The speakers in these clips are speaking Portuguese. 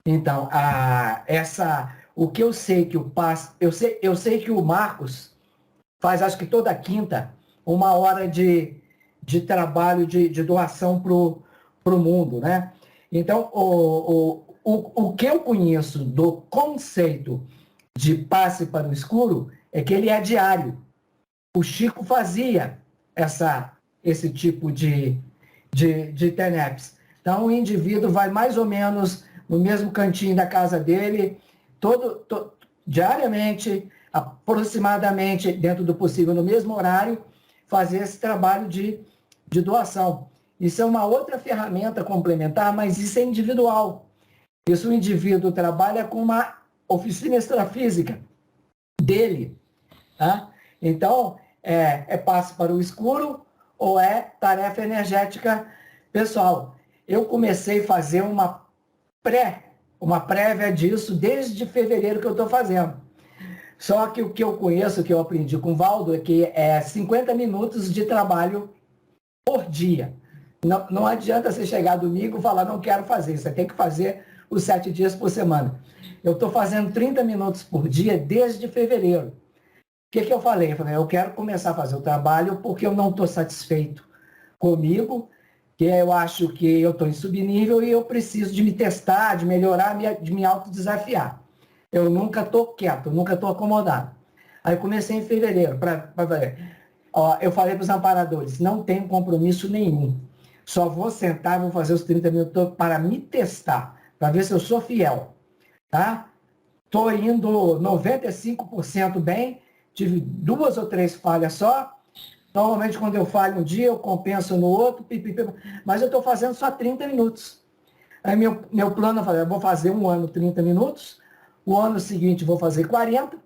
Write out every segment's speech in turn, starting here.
Então, o que eu sei que eu sei que o Marcos faz, acho que toda quinta, 1 hora de trabalho de doação para o mundo, né? Então, o que eu conheço do conceito de passe para o escuro é que ele é diário. O Chico fazia esse tipo de TENEPS. Então, o indivíduo vai mais ou menos no mesmo cantinho da casa dele, diariamente, aproximadamente, dentro do possível, no mesmo horário, fazer esse trabalho de doação. Isso é uma outra ferramenta complementar, mas isso é individual. Isso o indivíduo trabalha com uma oficina extrafísica dele. Tá? Então, é passe para o escuro ou é tarefa energética pessoal. Eu comecei a fazer uma prévia disso desde fevereiro que eu estou fazendo. Só que o que eu conheço, o que eu aprendi com o Valdo, é que é 50 minutos de trabalho por dia. Não adianta você chegar domingo e falar, não quero fazer. Você tem que fazer os 7 dias por semana. Eu estou fazendo 30 minutos por dia desde fevereiro. O que eu falei? Eu falei, eu quero começar a fazer o trabalho porque eu não estou satisfeito comigo, que eu acho que eu estou em subnível e eu preciso de me testar, de melhorar, de me autodesafiar. Eu nunca estou quieto, nunca estou acomodado. Aí comecei em fevereiro para fazer. Eu falei para os amparadores, não tenho compromisso nenhum. Só vou sentar, vou fazer os 30 minutos para me testar, para ver se eu sou fiel. Tá? Estou indo 95% bem, tive 2 ou 3 falhas só. Normalmente, quando eu falho um dia, eu compenso no outro, mas eu estou fazendo só 30 minutos. Aí meu plano, eu vou fazer um ano 30 minutos, o ano seguinte vou fazer 40,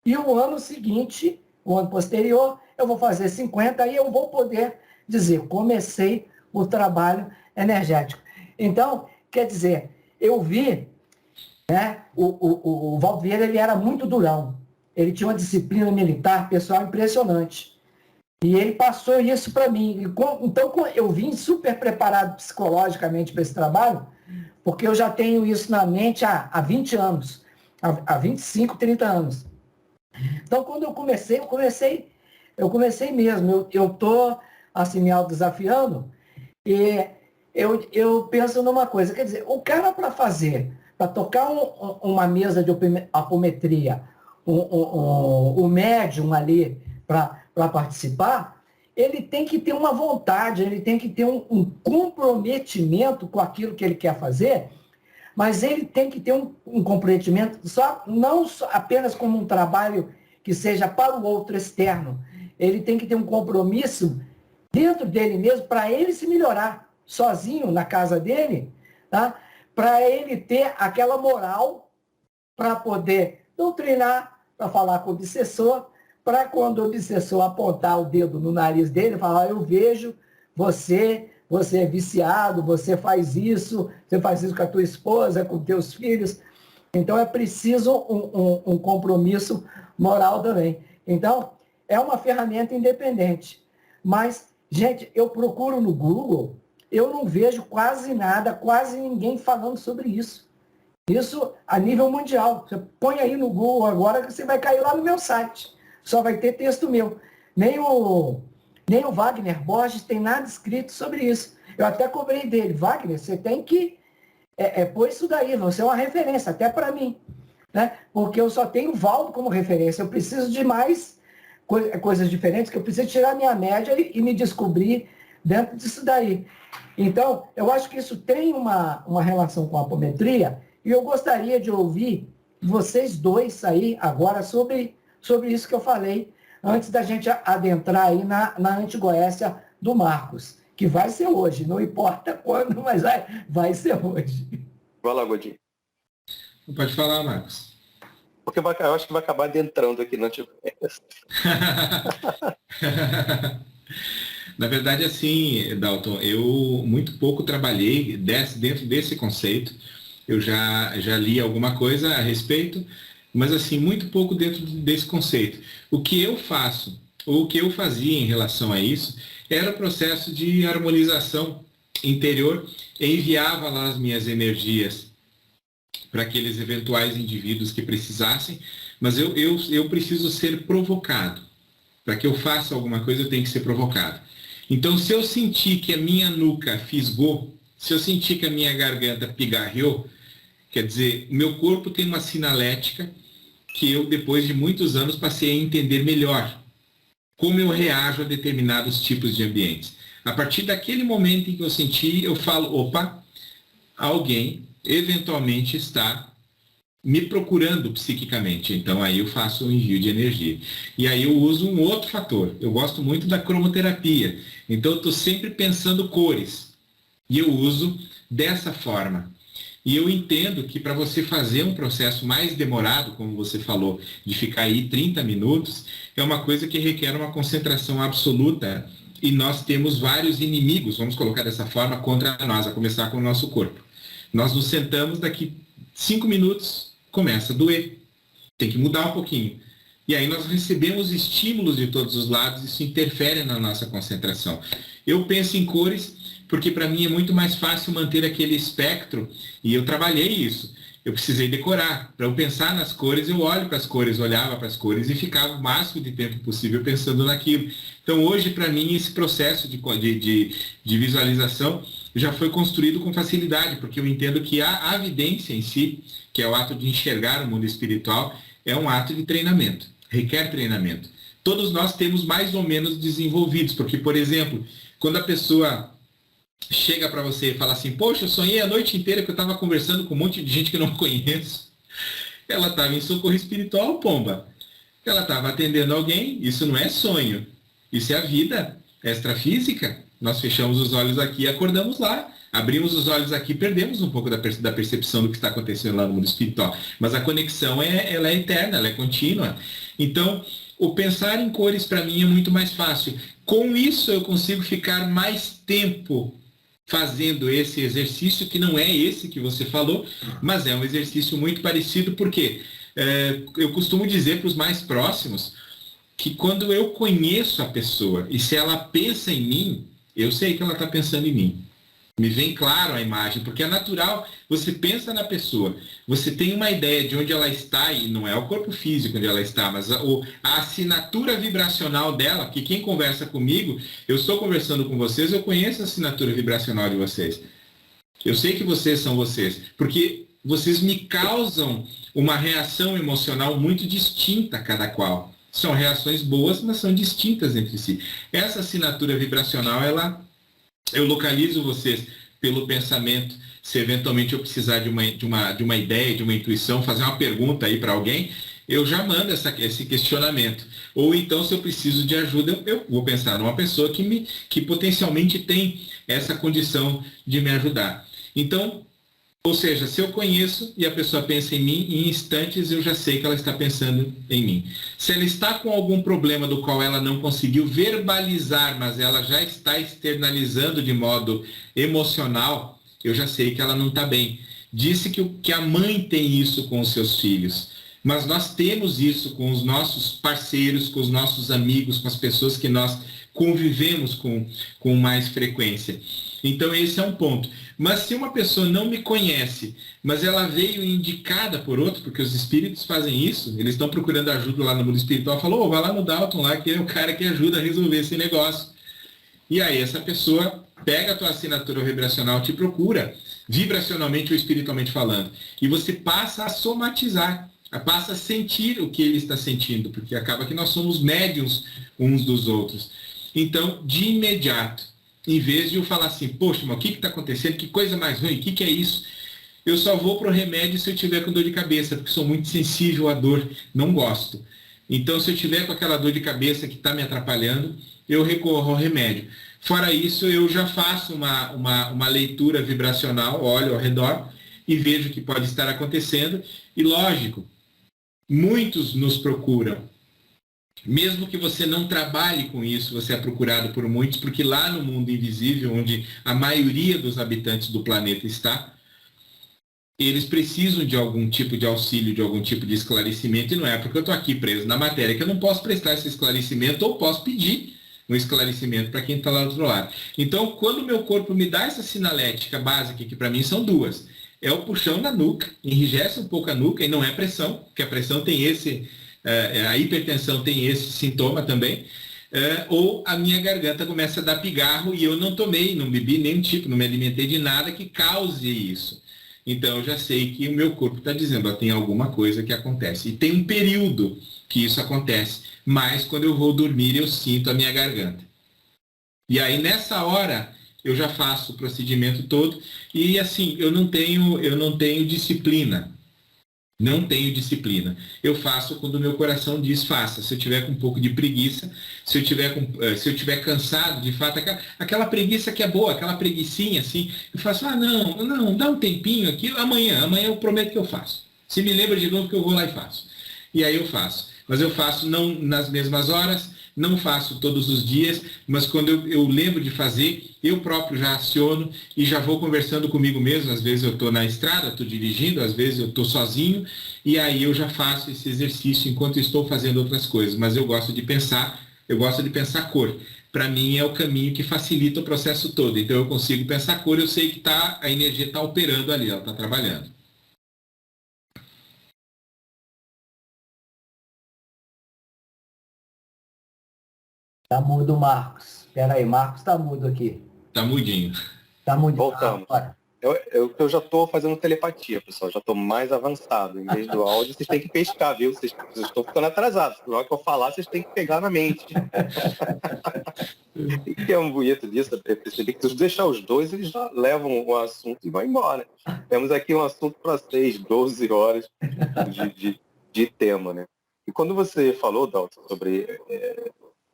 e o ano seguinte, o ano posterior, eu vou fazer 50, e eu vou poder dizer, comecei o trabalho energético. Então, quer dizer, eu vi, né, o Valdo Vieira, ele era muito durão, ele tinha uma disciplina militar pessoal impressionante. E ele passou isso para mim. Então, eu vim super preparado psicologicamente para esse trabalho, porque eu já tenho isso na mente há 20 anos, há 25, 30 anos. Então, quando eu comecei mesmo. Eu estou assim, me autodesafiando e eu penso numa coisa. Quer dizer, o cara para tocar uma mesa de apometria, o médium ali para participar, ele tem que ter uma vontade, ele tem que ter um comprometimento com aquilo que ele quer fazer, mas ele tem que ter um comprometimento não apenas como um trabalho que seja para o outro externo. Ele tem que ter um compromisso dentro dele mesmo para ele se melhorar sozinho na casa dele, tá? Para ele ter aquela moral para poder doutrinar, para falar com o obsessor, para quando o obsessor apontar o dedo no nariz dele, falar, eu vejo você é viciado, você faz isso com a tua esposa, com teus filhos. Então é preciso um compromisso moral também. Então, é uma ferramenta independente. Mas, gente, eu procuro no Google, eu não vejo quase nada, quase ninguém falando sobre isso. Isso a nível mundial. Você põe aí no Google agora que você vai cair lá no meu site. Só vai ter texto meu. Nem o, nem o Wagner Borges tem nada escrito sobre isso. Eu até cobrei dele. Wagner, você tem que pôr isso daí. Você é uma referência, até para mim. Né? Porque eu só tenho o Valdo como referência. Eu preciso de mais coisas diferentes, que eu preciso tirar minha média e me descobrir dentro disso daí. Então, eu acho que isso tem uma relação com a apometria, e eu gostaria de ouvir vocês dois aí agora sobre isso que eu falei, antes da gente adentrar aí na antigoécia do Marcos, que vai ser hoje, não importa quando, mas vai ser hoje. Vai lá, Godinho. Pode falar, Marcos. Porque eu acho que vai acabar adentrando aqui no antigoécia. Na verdade, assim, Dalton, eu muito pouco trabalhei dentro desse conceito. Eu já li alguma coisa a respeito, mas assim, muito pouco dentro desse conceito. O que eu faço, ou o que eu fazia em relação a isso, era o processo de harmonização interior. Eu enviava lá as minhas energias para aqueles eventuais indivíduos que precisassem, mas eu preciso ser provocado. Para que eu faça alguma coisa, eu tenho que ser provocado. Então, se eu sentir que a minha nuca fisgou, se eu sentir que a minha garganta pigarreou, quer dizer, o meu corpo tem uma sinalética que eu, depois de muitos anos, passei a entender melhor como eu reajo a determinados tipos de ambientes. A partir daquele momento em que eu senti, eu falo, opa, alguém eventualmente está me procurando psiquicamente. Então, aí eu faço um envio de energia. E aí eu uso um outro fator. Eu gosto muito da cromoterapia. Então, eu estou sempre pensando cores. E eu uso dessa forma. E eu entendo que para você fazer um processo mais demorado, como você falou, de ficar aí 30 minutos, é uma coisa que requer uma concentração absoluta. E nós temos vários inimigos, vamos colocar dessa forma, contra nós, a começar com o nosso corpo. Nós nos sentamos, daqui 5 minutos, começa a doer. Tem que mudar um pouquinho. E aí nós recebemos estímulos de todos os lados, isso interfere na nossa concentração. Eu penso em cores porque para mim é muito mais fácil manter aquele espectro, e eu trabalhei isso. Eu precisei decorar. Para eu pensar nas cores, eu olho para as cores, olhava para as cores e ficava o máximo de tempo possível pensando naquilo. Então hoje, para mim, esse processo de visualização já foi construído com facilidade, porque eu entendo que a evidência em si, que é o ato de enxergar o mundo espiritual, é um ato de treinamento, requer treinamento. Todos nós temos mais ou menos desenvolvidos, porque, por exemplo, quando a pessoa chega para você e fala assim, poxa, eu sonhei a noite inteira que eu estava conversando com um monte de gente que eu não conheço. Ela estava em socorro espiritual, pomba. Ela estava atendendo alguém, isso não é sonho. Isso é a vida extrafísica. Nós fechamos os olhos aqui e acordamos lá. Abrimos os olhos aqui e perdemos um pouco da percepção do que está acontecendo lá no mundo espiritual. Mas a conexão ela é eterna, ela é contínua. Então, o pensar em cores para mim é muito mais fácil. Com isso eu consigo ficar mais tempo fazendo esse exercício, que não é esse que você falou, mas é um exercício muito parecido, porque eu costumo dizer para os mais próximos que quando eu conheço a pessoa e se ela pensa em mim, eu sei que ela está pensando em mim. Me vem claro a imagem, porque é natural, você pensa na pessoa, você tem uma ideia de onde ela está, e não é o corpo físico onde ela está, mas a assinatura vibracional dela, que quem conversa comigo, eu estou conversando com vocês, eu conheço a assinatura vibracional de vocês. Eu sei que vocês são vocês, porque vocês me causam uma reação emocional muito distinta cada qual. São reações boas, mas são distintas entre si. Essa assinatura vibracional, eu localizo vocês pelo pensamento. Se eventualmente eu precisar de uma ideia, de uma intuição, fazer uma pergunta aí para alguém, eu já mando esse questionamento. Ou então, se eu preciso de ajuda, eu vou pensar numa pessoa que potencialmente tem essa condição de me ajudar. Então, ou seja, se eu conheço e a pessoa pensa em mim, em instantes eu já sei que ela está pensando em mim. Se ela está com algum problema do qual ela não conseguiu verbalizar, mas ela já está externalizando de modo emocional, eu já sei que ela não está bem. Disse que a mãe tem isso com os seus filhos, mas nós temos isso com os nossos parceiros, com os nossos amigos, com as pessoas que nós convivemos com mais frequência. Então esse é um ponto. Mas se uma pessoa não me conhece, mas ela veio indicada por outro, porque os espíritos fazem isso, eles estão procurando ajuda lá no mundo espiritual, falou, vai lá no Dalton, lá, que é o cara que ajuda a resolver esse negócio. E aí essa pessoa pega a tua assinatura vibracional, te procura, vibracionalmente ou espiritualmente falando, e você passa a somatizar, passa a sentir o que ele está sentindo, porque acaba que nós somos médiums uns dos outros. Então, de imediato, em vez de eu falar assim, poxa, mas o que está acontecendo? Que coisa mais ruim? O que é isso? Eu só vou para o remédio se eu tiver com dor de cabeça, porque sou muito sensível à dor, não gosto. Então, se eu tiver com aquela dor de cabeça que está me atrapalhando, eu recorro ao remédio. Fora isso, eu já faço uma leitura vibracional, olho ao redor e vejo o que pode estar acontecendo. E, lógico, muitos nos procuram. Mesmo que você não trabalhe com isso, você é procurado por muitos, porque lá no mundo invisível, onde a maioria dos habitantes do planeta está, eles precisam de algum tipo de auxílio, de algum tipo de esclarecimento, e não é porque eu estou aqui preso na matéria que eu não posso prestar esse esclarecimento, ou posso pedir um esclarecimento para quem está lá do outro lado. Então, quando o meu corpo me dá essa sinalética básica, que para mim são duas, é o puxão na nuca, enrijece um pouco a nuca, e não é pressão, porque a pressão tem a hipertensão tem esse sintoma também, ou a minha garganta começa a dar pigarro e eu não tomei, não bebi nenhum tipo, não me alimentei de nada que cause isso. Então eu já sei que o meu corpo está dizendo, tem alguma coisa que acontece. E tem um período que isso acontece, mas quando eu vou dormir eu sinto a minha garganta. E aí nessa hora eu já faço o procedimento todo e assim, eu não tenho disciplina. Não tenho disciplina. Eu faço quando o meu coração diz faça. Se eu tiver com um pouco de preguiça, se eu tiver cansado, de fato, aquela preguiça que é boa, aquela preguicinha assim, eu faço, não, dá um tempinho aqui, amanhã eu prometo que eu faço. Se me lembra de novo que eu vou lá e faço. E aí eu faço. Mas eu faço não nas mesmas horas, não faço todos os dias, mas quando eu lembro de fazer, eu próprio já aciono e já vou conversando comigo mesmo. Às vezes eu estou na estrada, estou dirigindo, às vezes eu estou sozinho, e aí eu já faço esse exercício enquanto estou fazendo outras coisas. Mas eu gosto de pensar cor. Para mim é o caminho que facilita o processo todo. Então eu consigo pensar cor, eu sei que a energia está operando ali, ela está trabalhando. Tá mudo, Marcos. Espera aí, Marcos tá mudo aqui. Tá mudinho. Tá mudo. Voltamos. Eu já estou fazendo telepatia, pessoal. Já estou mais avançado. Em vez do áudio, vocês têm que pescar, viu? Vocês estão ficando atrasados. Na hora que eu falar, vocês têm que pegar na mente. E que é um bonito disso, é perceber que se deixar os dois, eles já levam o assunto e vão embora. Temos aqui um assunto para 6, 12 horas de tema, né? E quando você falou, Dalton, sobre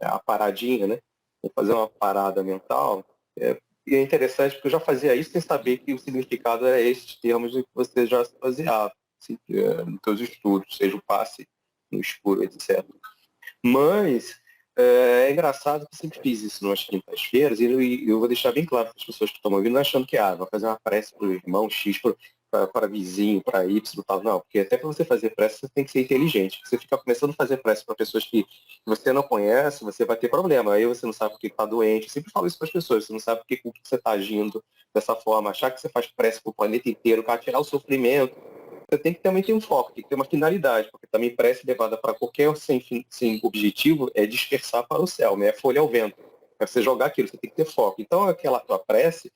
a paradinha, né? Vou fazer uma parada mental, e é interessante porque eu já fazia isso sem saber que o significado era esses termos que você já se baseava assim, nos seus estudos, seja o passe no escuro, etc. Mas é engraçado que eu sempre fiz isso nas quintas-feiras e eu vou deixar bem claro para as pessoas que estão ouvindo, não achando que vou fazer uma prece para o irmão X, para vizinho, para Y, tal. Não, porque até para você fazer prece, você tem que ser inteligente. Você fica começando a fazer prece para pessoas que você não conhece, você vai ter problema. Aí você não sabe porque está doente. Eu sempre falo isso para as pessoas. Você não sabe porque você está agindo dessa forma. Achar que você faz prece para o planeta inteiro, para tirar o sofrimento. Você tem que também ter um foco, tem que ter uma finalidade, porque também prece levada para qualquer sem objetivo é dispersar para o céu, né? É folha ao vento. É você jogar aquilo, você tem que ter foco. Então aquela tua prece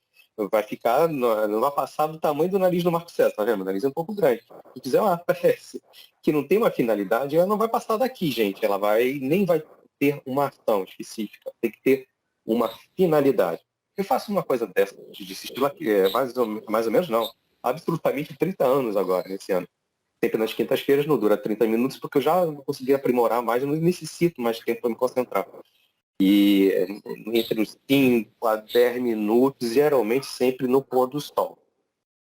vai ficar, não vai passar do tamanho do nariz do Marco César, tá vendo? O nariz é um pouco grande. Se fizer uma prece que não tem uma finalidade, ela não vai passar daqui, gente. Ela nem vai ter uma ação específica. Tem que ter uma finalidade. Eu faço uma coisa dessa, desse estilo aqui, mais ou menos não. Absolutamente 30 anos agora, nesse ano. Sempre nas quintas-feiras, não dura 30 minutos, porque eu já não consegui aprimorar mais, eu não necessito mais tempo para me concentrar. E entre os 5 a 10 minutos, geralmente sempre no pôr do sol.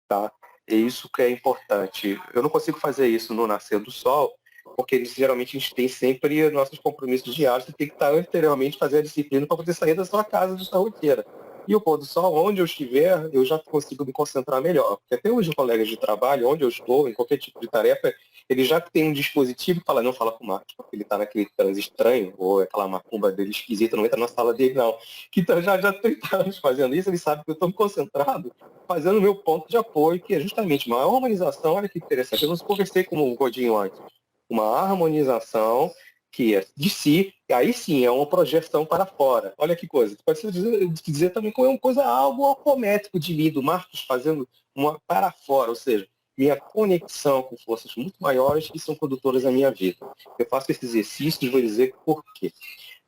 Tá? É isso que é importante. Eu não consigo fazer isso no nascer do sol, porque geralmente a gente tem sempre nossos compromissos diários, você tem que estar anteriormente fazer a disciplina para poder sair da sua casa, da sua rotina. E o pôr do sol, onde eu estiver, eu já consigo me concentrar melhor. Porque até hoje, colegas de trabalho, onde eu estou, em qualquer tipo de tarefa, ele já tem um dispositivo que fala, não fala com o Marcos, porque ele está naquele transe estranho, ou aquela macumba dele esquisita, não entra na sala dele, não. Então, já 30 anos fazendo isso, ele sabe que eu estou concentrado, fazendo o meu ponto de apoio, que é justamente uma harmonização. Olha que interessante, eu não conversei com o Godinho antes. Uma harmonização que é de si, e aí sim é uma projeção para fora. Olha que coisa. Pode ser dizer também como é uma coisa, algo autométrico de mim, do Marcos fazendo uma para fora, ou seja, minha conexão com forças muito maiores que são condutoras da minha vida. Eu faço esse exercício e vou dizer por quê.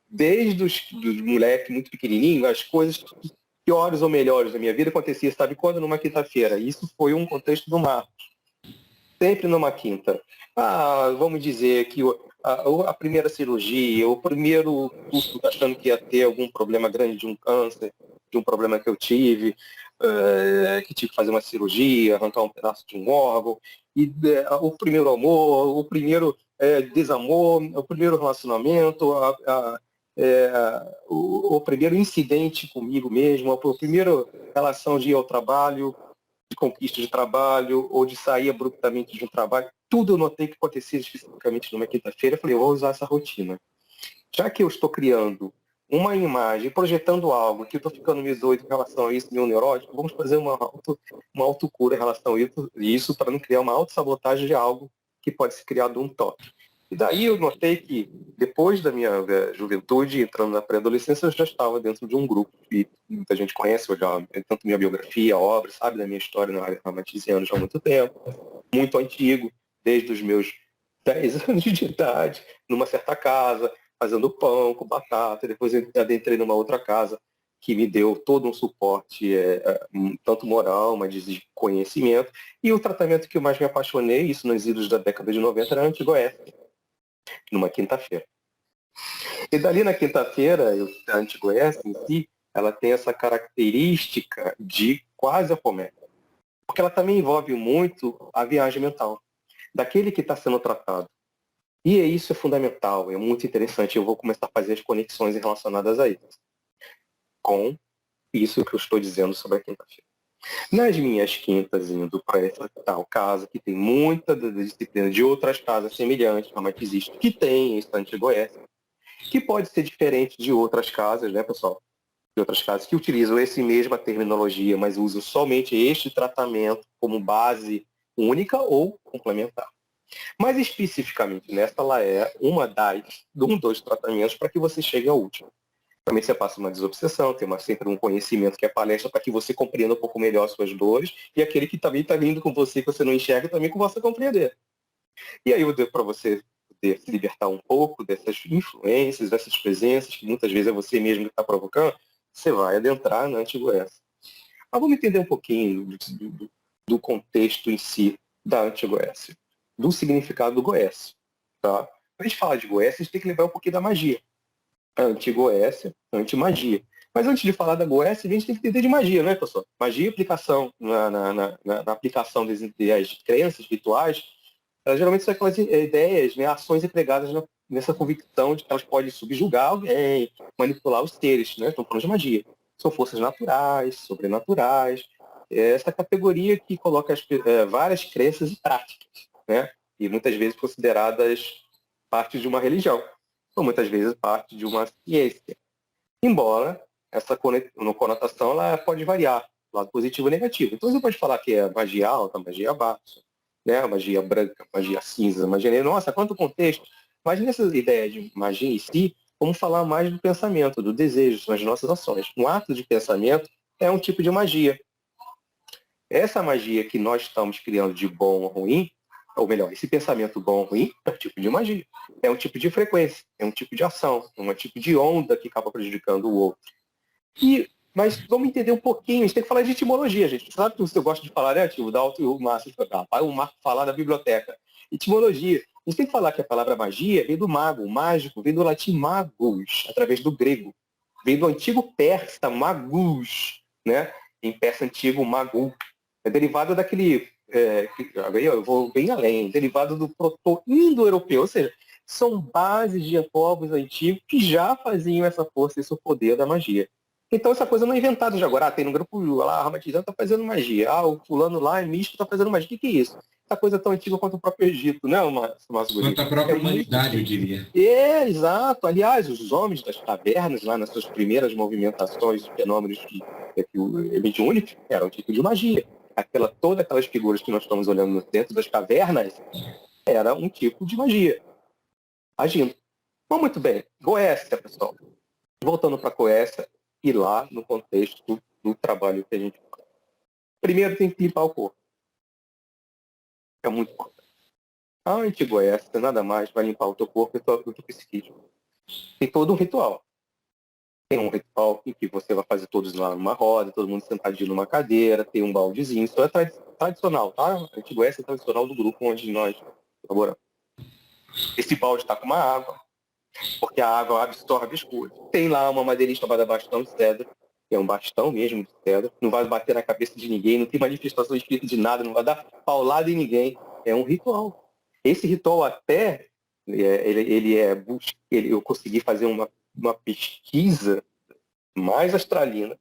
Desde os moleque muito pequenininho, as coisas piores ou melhores da minha vida aconteciam, sabe quando? Numa quinta-feira. Isso foi um contexto do Marcos. Sempre numa quinta. Vamos dizer que a primeira cirurgia, o primeiro curso achando que ia ter algum problema grande de um câncer, de um problema que eu tive, que tive que fazer uma cirurgia, arrancar um pedaço de um órgão, e o primeiro amor, o primeiro desamor, o primeiro relacionamento, o primeiro incidente comigo mesmo, a primeira relação de ir ao trabalho, de conquista de trabalho ou de sair abruptamente de um trabalho, tudo eu notei que acontecia especificamente numa quinta-feira. Eu falei, eu vou usar essa rotina. Já que eu estou criando uma imagem, projetando algo, que eu estou ficando meio doido em relação a isso, meu neurótico, vamos fazer uma autocura em relação a isso para não criar uma autossabotagem de algo que pode ser criado um toque. E daí eu notei que, depois da minha juventude, entrando na pré-adolescência, eu já estava dentro de um grupo, e muita gente conhece, tanto minha biografia, obra, sabe da minha história na área ramatiziana já há muito tempo, muito antigo, desde os meus 10 anos de idade, numa certa casa, fazendo pão com batata, depois eu adentrei numa outra casa que me deu todo um suporte, tanto moral, mas de conhecimento, e o tratamento que eu mais me apaixonei, isso nos idos da década de 90, era Antigoécia, numa quinta-feira. E dali na quinta-feira, a Antigoécia em si, ela tem essa característica de quase apomética, porque ela também envolve muito a viagem mental daquele que está sendo tratado. E isso é fundamental, é muito interessante. Eu vou começar a fazer as conexões relacionadas a isso, com isso que eu estou dizendo sobre a quinta-feira. Nas minhas quintas, indo para essa tal casa, que tem muita disciplina de outras casas semelhantes, mas que existe, que tem esse Antigoécia, que pode ser diferente de outras casas, né, pessoal? De outras casas que utilizam essa mesma terminologia, mas usam somente este tratamento como base única ou complementar. Mais especificamente nessa, ela é um dos tratamentos para que você chegue ao último. Também você passa uma desobsessão, tem sempre um conhecimento que é palestra para que você compreenda um pouco melhor as suas dores, e aquele que também está vindo com você, que você não enxerga, também com você compreender. E aí eu dei para você poder se libertar um pouco dessas influências, dessas presenças, que muitas vezes é você mesmo que está provocando, você vai adentrar na Antigoécia. Mas vamos entender um pouquinho do contexto em si da Antigoécia, do significado do Goécio. Tá? Para a gente falar de Goécia, a gente tem que lembrar um pouquinho da magia. A Antigoécia, anti-magia. Mas antes de falar da Goécia, a gente tem que entender de magia, né, pessoal? Magia e aplicação, na aplicação das crenças, rituais, elas geralmente são aquelas ideias, né, ações empregadas nessa convicção de que elas podem subjugar alguém, manipular os seres, né? Estão falando de magia. São forças naturais, sobrenaturais, essa categoria que coloca várias crenças e práticas, né? E muitas vezes consideradas parte de uma religião, ou muitas vezes parte de uma ciência. Embora essa conotação ela pode variar, lado positivo e negativo. Então você pode falar que é magia alta, magia baixa, né? Magia branca, magia cinza, magia negra. Nossa, quanto contexto! Mas nessa ideia de magia em si, vamos falar mais do pensamento, do desejo, das nossas ações. Um ato de pensamento é um tipo de magia. Essa magia que nós estamos criando de bom ou ruim, ou melhor, esse pensamento bom ou ruim é um tipo de magia. É um tipo de frequência, é um tipo de ação, é um tipo de onda que acaba prejudicando o outro. Mas vamos entender um pouquinho, a gente tem que falar de etimologia, gente. Sabe que você gosta de falar, né, tio? O Dalton e o Márcio, o Marco falar da biblioteca. Etimologia. A gente tem que falar que a palavra magia vem do mago, o mágico, vem do latim magus, através do grego. Vem do antigo persa, magus, né? Em persa antigo, magu. É derivado daquele, eu vou bem além, derivado do proto-indo-europeu, ou seja, são bases de povos antigos que já faziam essa força e esse poder da magia. Então essa coisa não é inventada de agora. Tem no grupo lá, a Ramatizana está fazendo magia. O fulano lá é místico, está fazendo magia. O que é isso? Essa coisa tão antiga quanto o próprio Egito, né, Márcio? Quanto à própria humanidade, eu diria. Exato. Aliás, os homens das cavernas, lá nas suas primeiras movimentações, fenômenos mediúnicos, eram um tipo de magia. Todas aquelas figuras que nós estamos olhando dentro das cavernas era um tipo de magia agindo. Mas muito bem, Goécia, pessoal. Voltando para Goécia e lá no contexto do trabalho que a gente faz. Primeiro tem que limpar o corpo. É muito importante. A Antigoécia nada mais vai limpar o teu corpo e o teu psiquismo. Tem todo um ritual. Tem um ritual em que você vai fazer todos lá numa roda, todo mundo sentadinho numa cadeira, tem um baldezinho. Isso é tradicional, tá? A Antigoécia é tradicional do grupo onde nós colaboramos. Esse balde está com uma água, porque a água absorve as coisas. Tem lá uma madeirinha chamada bastão de cedro, que é um bastão mesmo de cedro. Não vai bater na cabeça de ninguém, não tem manifestação espírita de nada, não vai dar paulada em ninguém. É um ritual. Esse ritual até, eu consegui fazer uma pesquisa mais astralina,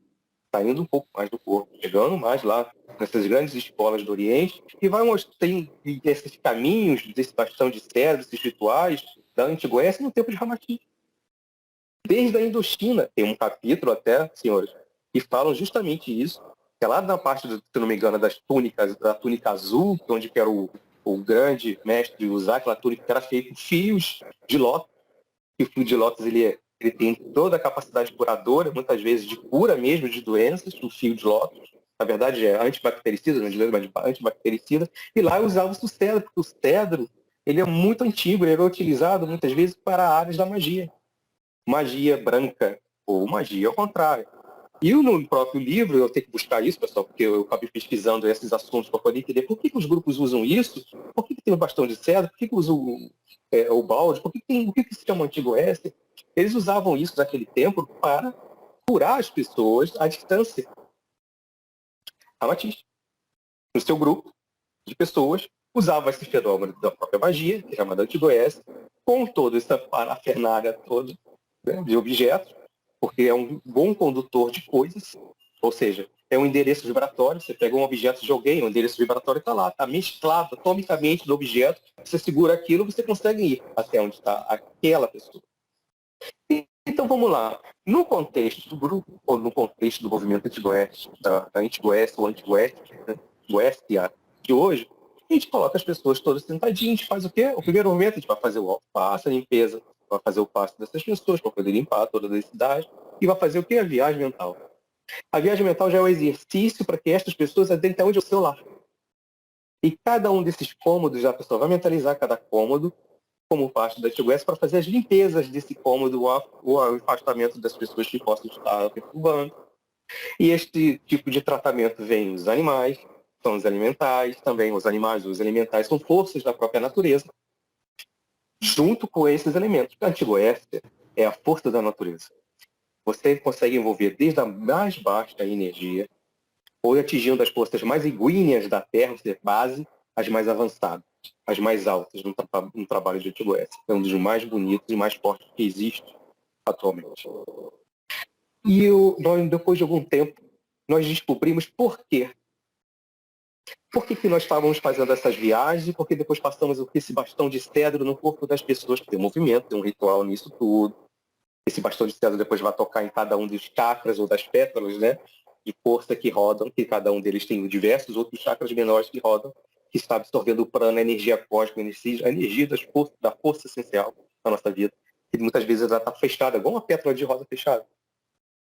saindo um pouco mais do corpo, chegando mais lá nessas grandes escolas do Oriente, e vai mostrar esses caminhos desse bastão de cedro, esses rituais da Antigoécia no tempo de Ramatiz. Desde a Indochina, tem um capítulo até, senhores, que falam justamente isso, que é lá na parte, se não me engano, das túnicas, da túnica azul, onde que era o grande mestre usar aquela túnica que era feita com fios de lótus, e o fio de lótus ele tem toda a capacidade curadora, muitas vezes de cura mesmo de doenças, o fio de lótus. Na verdade é antibactericida, não é mas antibactericida, e lá usava-se o cedro, porque o cedro ele é muito antigo, ele é utilizado muitas vezes para áreas da magia. Magia branca ou magia ao contrário. E no próprio livro, eu tenho que buscar isso, pessoal, porque eu acabei pesquisando esses assuntos para poder entender por que os grupos usam isso, por que tem o bastão de cedro, por que usam o balde, por que se chama antigo éster. Eles usavam isso naquele tempo para curar as pessoas à distância. A Matisse, no seu grupo de pessoas, usava esse fenômeno da própria magia, que é chamada antigo éster, com toda essa parafernália toda, né, de objetos, porque é um bom condutor de coisas, ou seja, é um endereço vibratório, você pega um objeto de alguém, o endereço vibratório está lá, está mesclado atomicamente no objeto, você segura aquilo, você consegue ir até onde está aquela pessoa. Então vamos lá, no contexto do grupo, ou no contexto do movimento anti-Goécia, da anti-Goécia ou anti-Goécia de hoje, a gente coloca as pessoas todas sentadinhas, a gente faz o quê? O primeiro momento a gente vai fazer o alface, a limpeza, vai fazer o passo dessas pessoas para poder limpar toda a cidade, e vai fazer o quê? A viagem mental. A viagem mental já é um exercício para que estas pessoas adentrem onde é o seu lar. E cada um desses cômodos, a pessoa vai mentalizar cada cômodo como parte da anti-Goécia para fazer as limpezas desse cômodo, o afastamento das pessoas que possam estar perturbando. E este tipo de tratamento vem dos animais, são os alimentais, também os animais, os elementais são forças da própria natureza, junto com esses elementos. A anti-Goécia é a força da natureza. Você consegue envolver desde a mais baixa energia, ou atingindo as forças mais iguíneas da Terra, base, as mais avançadas, as mais altas no trabalho de anti-Goécia. É um dos mais bonitos e mais fortes que existe atualmente. E nós, depois de algum tempo, nós descobrimos por quê. Por que nós estávamos fazendo essas viagens e por que depois passamos esse bastão de cedro no corpo das pessoas, que tem um movimento, tem um ritual nisso tudo. Esse bastão de cedro depois vai tocar em cada um dos chakras ou das pétalas, né, de força que rodam, que cada um deles tem diversos outros chakras menores que rodam, que está absorvendo o prana, a energia cósmica, a energia da força essencial da nossa vida, que muitas vezes ela está fechada, igual uma pétala de rosa fechada.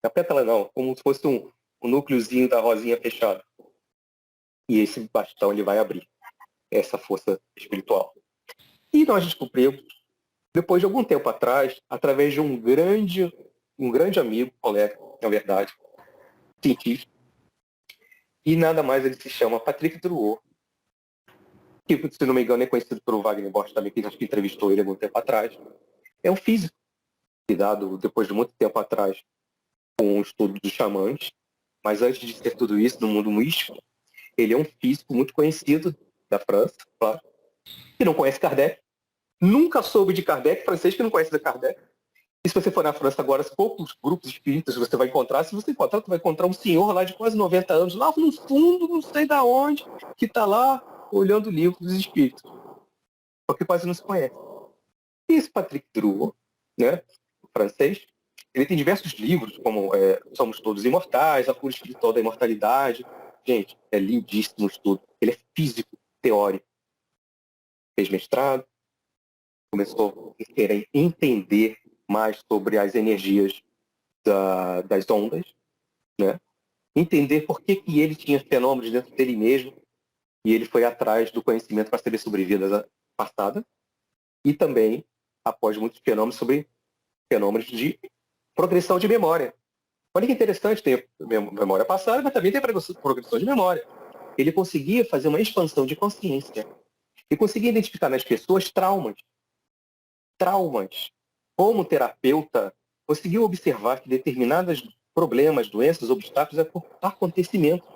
A pétala não, como se fosse um núcleozinho da rosinha fechado. E esse bastão ele vai abrir essa força espiritual. E nós descobrimos, depois de algum tempo atrás, através de um grande amigo, colega, na verdade, científico, e nada mais ele se chama Patrick Drouot, que, se não me engano, é conhecido pelo Wagner Borges também, que acho que entrevistou ele há muito tempo atrás. É um físico, lidado depois de muito tempo atrás com o estudo dos xamãs, mas antes de ser tudo isso, no mundo místico, ele é um físico muito conhecido da França, claro, que não conhece Kardec, nunca soube de Kardec, francês que não conhece de Kardec. E se você for na França agora, poucos grupos espíritas você vai encontrar. Se você encontrar, você vai encontrar um senhor lá de quase 90 anos, lá no fundo, não sei da onde, que está lá olhando o livro dos espíritos. Porque quase não se conhece. E esse Patrick Drouot, né, o francês, ele tem diversos livros, como Somos Todos Imortais, A Cura Espiritual da Imortalidade. Gente, é lindíssimo o estudo. Ele é físico, teórico. Fez mestrado, começou a querer entender mais sobre as energias das ondas, né? Entender por que ele tinha fenômenos dentro dele mesmo, e ele foi atrás do conhecimento para saber sobre vida passada, e também, após muitos fenômenos, sobre fenômenos de progressão de memória. Olha que interessante, tem memória passada, mas também tem progressão de memória. Ele conseguia fazer uma expansão de consciência, e conseguia identificar nas pessoas traumas. Como terapeuta, conseguiu observar que determinados problemas, doenças, obstáculos é por acontecimentos.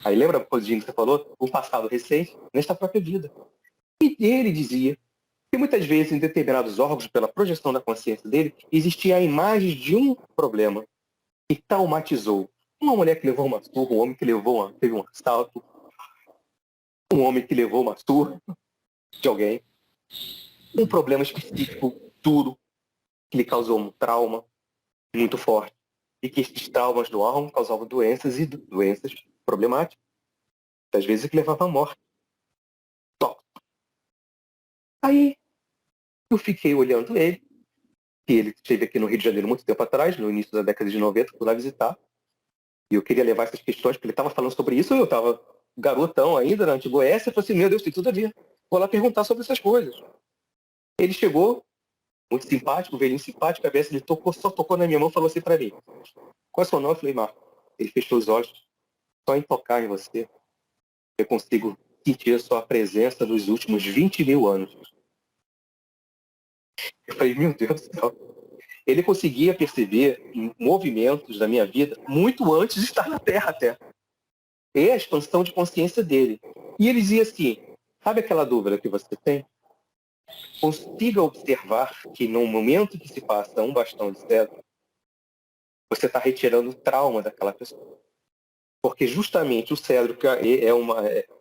Aí lembra, Podinho, que você falou? O passado recente, nesta própria vida. E ele dizia que muitas vezes em determinados órgãos, pela projeção da consciência dele, existia a imagem de um problema que traumatizou. Uma mulher que levou uma surra, um homem que teve um assalto, um homem que levou uma surra de alguém, um problema específico, duro, que lhe causou um trauma. muito forte. E que esses traumas do órgão causavam doenças e doenças problemáticas. Às vezes que levava à morte. Top. Aí eu fiquei olhando ele, que ele esteve aqui no Rio de Janeiro muito tempo atrás, no início da década de 90, fui lá visitar. E eu queria levar essas questões, porque ele estava falando sobre isso, eu estava garotão ainda, na Antiga Oeste, eu falei assim, meu Deus, tem tudo a ver. Vou lá perguntar sobre essas coisas. Ele chegou, muito simpático, velhinho simpático, a cabeça, ele só tocou na minha mão e falou assim para mim, qual é o seu nome? Eu falei, Marco. Ele fechou os olhos, só em tocar em você, eu consigo sentir a sua presença nos últimos 20 mil anos. Eu falei, meu Deus do céu. Ele conseguia perceber movimentos da minha vida muito antes de estar na Terra até. É a expansão de consciência dele. E ele dizia assim, sabe aquela dúvida que você tem? Consiga observar que no momento que se passa um bastão de cedro, você está retirando o trauma daquela pessoa. Porque justamente o cedro, que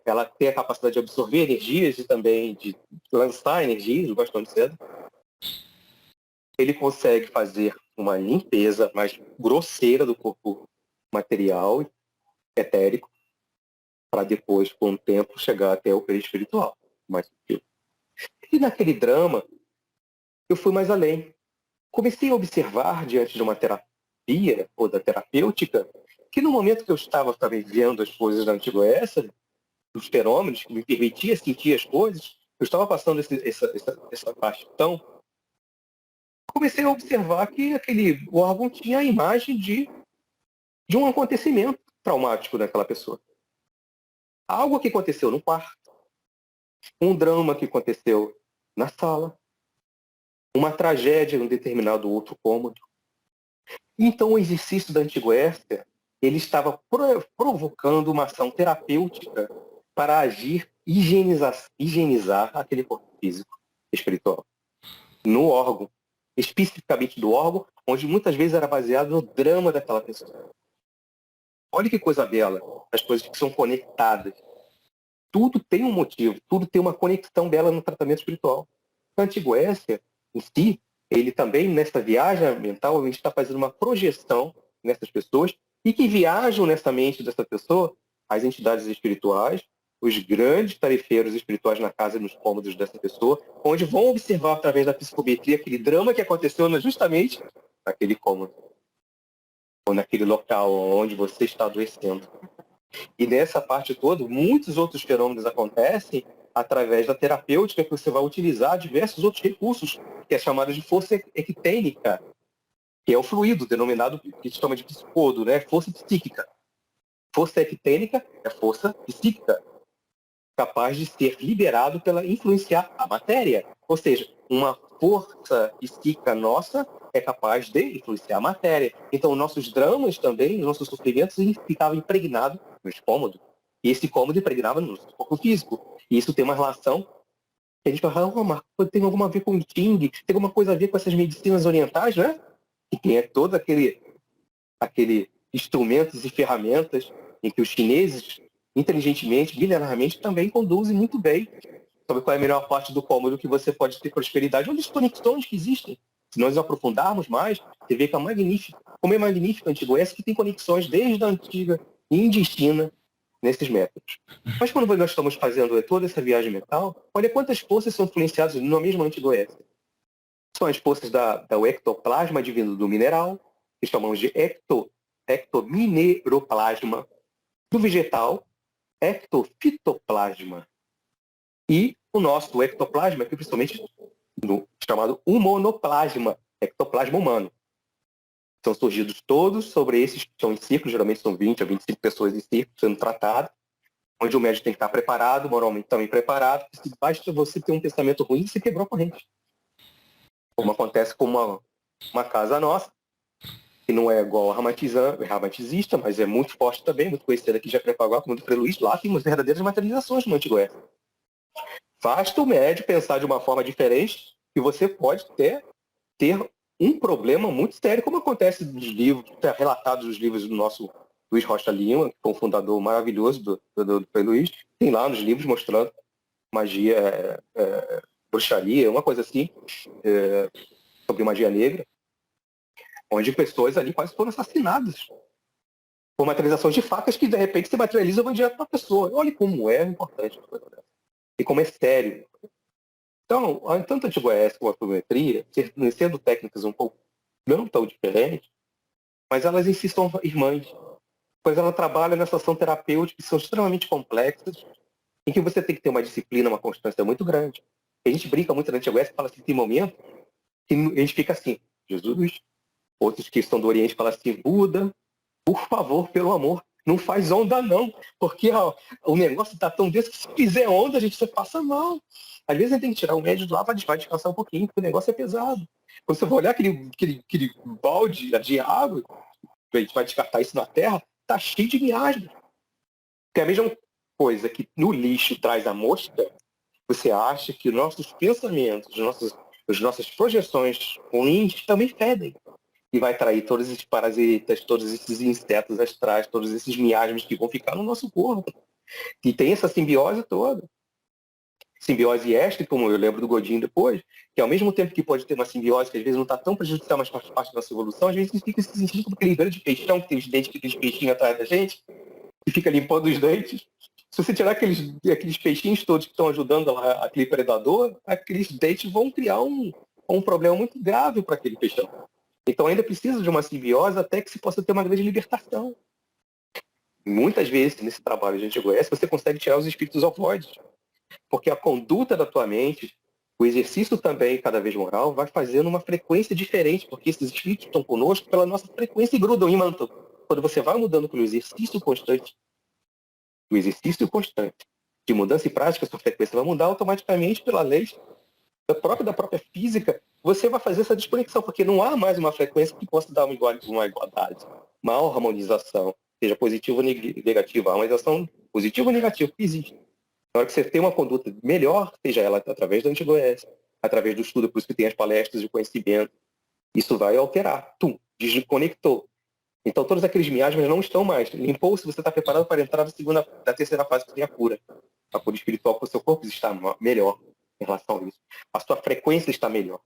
ela tem a capacidade de absorver energias e também de lançar energias, o bastão de cedro, ele consegue fazer uma limpeza mais grosseira do corpo material, etérico, para depois, com o tempo, chegar até o perispiritual, mais sutil. E naquele drama, eu fui mais além. Comecei a observar, diante de uma terapia, ou da terapêutica, que no momento que eu estava também vendo as coisas da Antiga Oeste, os fenômenos, que me permitia sentir as coisas, eu estava passando essa parte. Então, comecei a observar que aquele órgão tinha a imagem de um acontecimento traumático daquela pessoa. Algo que aconteceu no quarto, um drama que aconteceu na sala, uma tragédia em um determinado outro cômodo. Então, o exercício da Antigoécia, ele estava provocando uma ação terapêutica para agir, higienizar aquele corpo físico, espiritual, no órgão, especificamente do órgão, onde muitas vezes era baseado no drama daquela pessoa. Olha que coisa bela, as coisas que são conectadas. Tudo tem um motivo, tudo tem uma conexão bela no tratamento espiritual. A Antigoécia, em si, ele também, nessa viagem mental, a gente está fazendo uma projeção nessas pessoas e que viajam nessa mente dessa pessoa as entidades espirituais, os grandes tarefeiros espirituais na casa e nos cômodos dessa pessoa, onde vão observar através da psicometria aquele drama que aconteceu justamente naquele cômodo, ou naquele local onde você está adoecendo. E nessa parte toda, muitos outros fenômenos acontecem através da terapêutica, que você vai utilizar diversos outros recursos, que é chamada de força ectênica, que é o fluido denominado, que a gente chama de psicodo, né? Força psíquica. Força ectênica é força psíquica, capaz de ser liberado pela influenciar a matéria. Ou seja, uma força psíquica nossa é capaz de influenciar a matéria. Então, nossos dramas também, nossos sofrimentos, ficavam impregnados nos cômodos. E esse cômodo impregnava no nosso corpo físico. E isso tem uma relação que a gente fala, Marco, tem alguma a ver com o Ting, tem alguma coisa a ver com essas medicinas orientais, né? Que tem todo aquele instrumentos e ferramentas em que os chineses, inteligentemente, milenarmente, também conduzem muito bem sobre qual é a melhor parte do cômodo que você pode ter prosperidade. Olha as conexões que existem. Se nós aprofundarmos mais, você vê que como é magnífica a Antiga Oeste, que tem conexões desde a antiga Índia e China nesses métodos. Mas quando nós estamos fazendo toda essa viagem mental, olha quantas forças são influenciadas na mesma Antiga Oeste. São as forças do ectoplasma advindo do mineral, que chamamos de ectomineroplasma, do vegetal, ectofitoplasma. E o nosso ectoplasma, que principalmente no chamado humanoplasma, ectoplasma humano. São surgidos todos sobre esses que estão em círculo, geralmente são 20 a 25 pessoas em círculo sendo tratadas, onde o médico tem que estar preparado, moralmente também preparado, se basta você ter um pensamento ruim, você quebrou a corrente. Como acontece com uma casa nossa, que não é igual a ramatizista, mas é muito forte também, muito conhecida aqui já Jacarepaguá, como do Frei Luís, lá tem umas verdadeiras materializações no Antigo Oeste. Basta o médico pensar de uma forma diferente e você pode ter um problema muito sério, como acontece nos livros, relatado nos livros do nosso Luiz Rocha Lima, que foi um fundador maravilhoso do Frei Luís, tem lá nos livros mostrando magia, bruxaria, uma coisa assim, sobre magia negra. onde pessoas ali quase foram assassinadas por materializações de facas que, de repente, se materializam e vão direto para a pessoa. Olha como é importante e como é sério. Então, tanto a antigoécia como a apometria, sendo técnicas um pouco não tão diferentes, mas elas em si são irmãs, pois ela trabalha nessa ação terapêutica que são extremamente complexas, em que você tem que ter uma disciplina, uma constância muito grande. A gente brinca muito na antigoécia e fala assim, tem momento que a gente fica assim, Jesus, outros que estão do Oriente falam assim, Buda, por favor, pelo amor, não faz onda não, porque ó, o negócio está tão desse que se fizer onda, a gente só passa mal. Às vezes a gente tem que tirar o médio de lá para descansar um pouquinho, porque o negócio é pesado. Quando você for olhar aquele balde de água, a gente vai descartar isso na terra, tá cheio de miasmas. Que é a mesma coisa que no lixo traz a mosca, você acha que nossos pensamentos, as nossas projeções ruins também fedem. E vai atrair todos esses parasitas, todos esses insetos astrais, todos esses miasmas que vão ficar no nosso corpo. E tem essa simbiose toda. Simbiose esta, como eu lembro do Godinho depois, que ao mesmo tempo que pode ter uma simbiose que às vezes não está tão prejudicial, mas faz parte da nossa evolução, às vezes a gente fica se sentindo como aquele grande peixão que tem os dentes, aqueles peixinhos atrás da gente, e fica limpando os dentes. Se você tirar aqueles peixinhos todos que estão ajudando lá, aquele predador, aqueles dentes vão criar um problema muito grave para aquele peixão. Então ainda precisa de uma simbiose até que se possa ter uma grande libertação. Muitas vezes, nesse trabalho de antigoécia, você consegue tirar os espíritos ovoides. Porque a conduta da tua mente, o exercício também, cada vez moral, vai fazendo uma frequência diferente, porque esses espíritos estão conosco pela nossa frequência e grudam e mantam. Quando você vai mudando pelo exercício constante, de mudança e prática, a sua frequência vai mudar automaticamente pela lei da própria física, você vai fazer essa desconexão, porque não há mais uma frequência que possa dar uma igualdade, uma harmonização, seja positiva ou negativa. A harmonização positiva ou negativa que existe. Na hora que você tem uma conduta melhor, seja ela através da antigoécia, através do estudo, por isso que tem as palestras de conhecimento, isso vai alterar. Desconectou. Então todos aqueles miasmas não estão mais. Limpou se você está preparado para entrar na terceira fase, que tem a cura. A cura espiritual, porque o seu corpo está melhor em relação a isso. A sua frequência está melhor.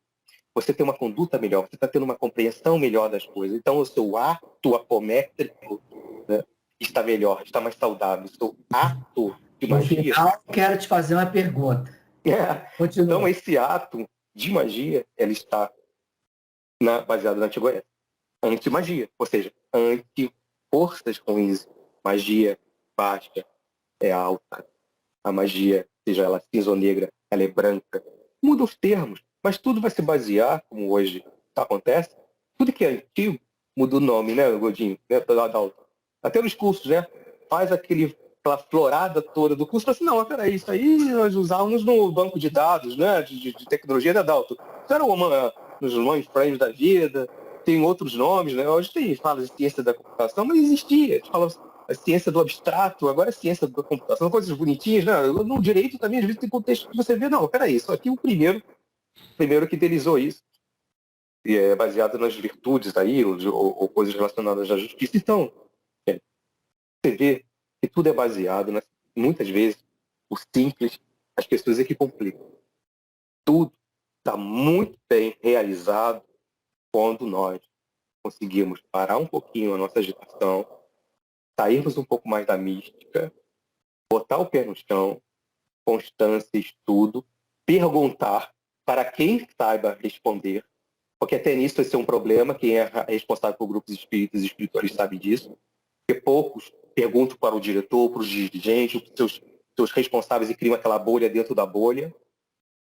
Você tem uma conduta melhor, você está tendo uma compreensão melhor das coisas. Então o seu ato apométrico, né, está melhor, está mais saudável. O seu ato de magia... No final, quero te fazer uma pergunta. Continua. Então esse ato de magia, ele está baseado na antigoécia. Anti-magia, ou seja, anti-forças ruins. Magia baixa é alta. A magia, seja ela cinza ou negra, ela é branca. Muda os termos, mas tudo vai se basear, como hoje acontece, tudo que é antigo muda o nome, né, Godinho? Né, até nos cursos, né? Faz aquela florada toda do curso, fala assim, não, peraí, isso aí nós usávamos no banco de dados, né, de tecnologia da Dalton. Isso era nos mainframes da vida, tem outros nomes, né? Hoje fala de ciência da computação, mas existia. A gente fala a ciência do abstrato, agora é ciência da computação, coisas bonitinhas, né? No direito também, às vezes tem contexto que você vê, não, peraí, só aqui o primeiro que idealizou isso. E é baseado nas virtudes aí, ou coisas relacionadas à justiça. Então, você vê que tudo é baseado, né? Muitas vezes, o simples, as pessoas é que complicam. Tudo está muito bem realizado quando nós conseguimos parar um pouquinho a nossa agitação, sairmos um pouco mais da mística, botar o pé no chão, constância, estudo, perguntar para quem saiba responder, porque até nisso esse é um problema, quem é responsável por grupos espíritas e espirituais sabe disso, porque poucos perguntam para o diretor, para os dirigentes, para os seus responsáveis e criam aquela bolha dentro da bolha,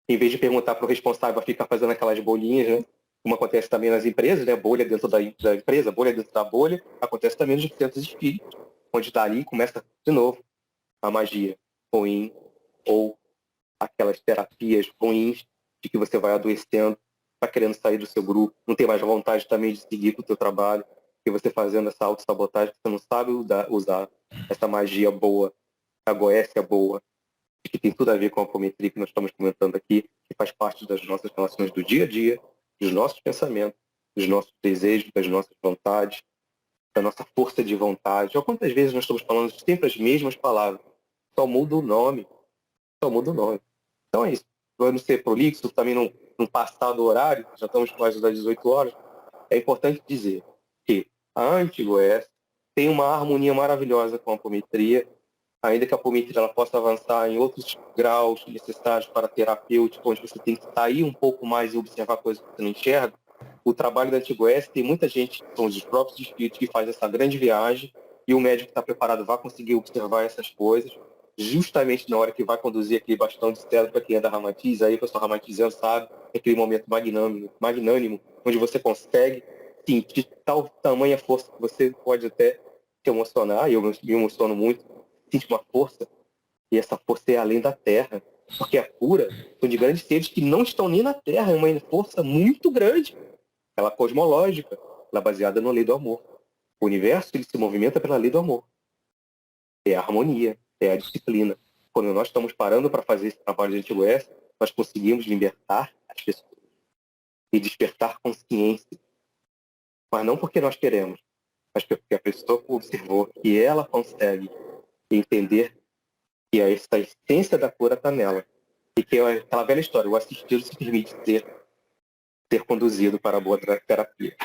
em vez de perguntar para o responsável, ficar fazendo aquelas bolinhas, né? Como acontece também nas empresas, né? Bolha dentro da empresa, bolha dentro da bolha, acontece também nos centros espíritas, onde dali começa de novo a magia ruim ou aquelas terapias ruins de que você vai adoecendo, está querendo sair do seu grupo, não tem mais vontade também de seguir com o teu trabalho, porque você fazendo essa autossabotagem, você não sabe usar essa magia boa, a goécia boa, que tem tudo a ver com a apometria que nós estamos comentando aqui, que faz parte das nossas relações do dia a dia, dos nossos pensamentos, dos nossos desejos, das nossas vontades, da nossa força de vontade. Ou quantas vezes nós estamos falando sempre as mesmas palavras, só muda o nome. Então é isso. Para não ser prolixo, também não passar do horário, já estamos quase das 18 horas, é importante dizer que a Antigo-Oeste tem uma harmonia maravilhosa com a apometria, ainda que a apometria ela possa avançar em outros graus necessários para terapêutico, onde você tem que sair um pouco mais e observar coisas que você não enxerga. O trabalho da Antigo-Oeste tem muita gente, que são os próprios espíritos, que faz essa grande viagem, e o médico que está preparado vai conseguir observar essas coisas, justamente na hora que vai conduzir aquele bastão de cedro para quem é da Ramatiz, aí o pessoal ramatizando sabe, é aquele momento magnânimo, onde você consegue sentir tal tamanha força que você pode até se emocionar, e eu me emociono muito, sente uma força, e essa força é além da Terra, porque a cura são de grandes seres que não estão nem na Terra, é uma força muito grande, ela é cosmológica, ela é baseada na lei do amor. O universo ele se movimenta pela lei do amor. É a harmonia, é a disciplina. Quando nós estamos parando para fazer esse trabalho de Antigo-Oeste, nós conseguimos libertar as pessoas e despertar consciência. Mas não porque nós queremos, mas porque a pessoa observou que ela consegue entender que essa essência da cura está nela. E que é aquela velha história, o assistido se permite ser conduzido para a boa terapia.